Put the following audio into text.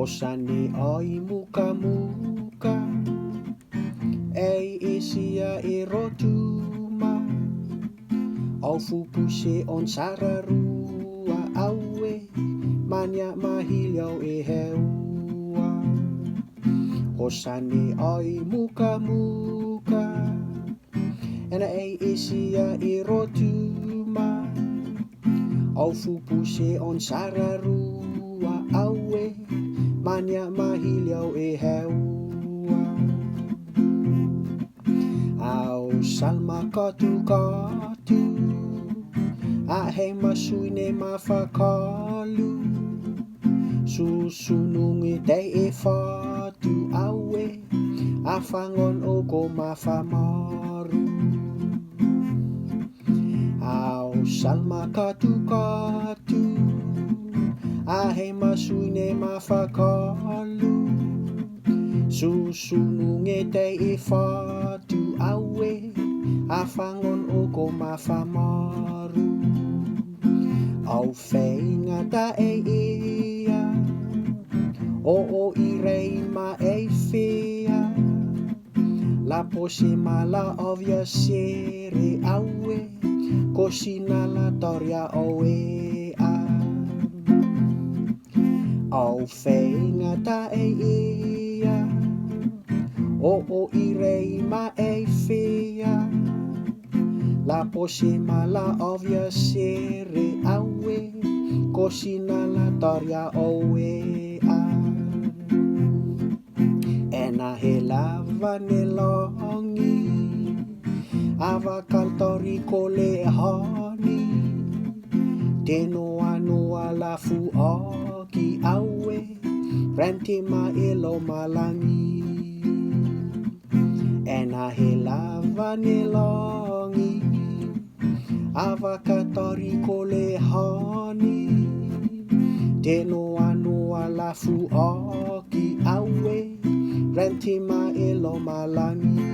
Osani oi muka ei isia e rotuma au fupuse on sararua aue mania mahiliau e heua. Osani oi muka ena ei isia e rotuma au fupuse on sararua aue mania mahiliau e heua. Au salma katu a he masui ne mawhakalu susunungi tei e whatu aue a whangon o ko mawhamaru. Au salma katu a he masui ne mawhakalu susunungi tei e whatu aue a whangon o ko mawhamaru. Au whainga ta e ia o i rei ma e whea la pose mala ovia sere aue ko sinala toria o e a. Au whainga ta e ia o i rei ma e whea la pose mala ovia sere aue ko sinala toria o e a. Ena he lava ne longi ava kaltori ko le honi teno anoa la fu oki aue renti ma elo malangi. Ena he lava ne longi ava kaltori ko le honi teno anoa la fu oki aue renti ma elo malangi.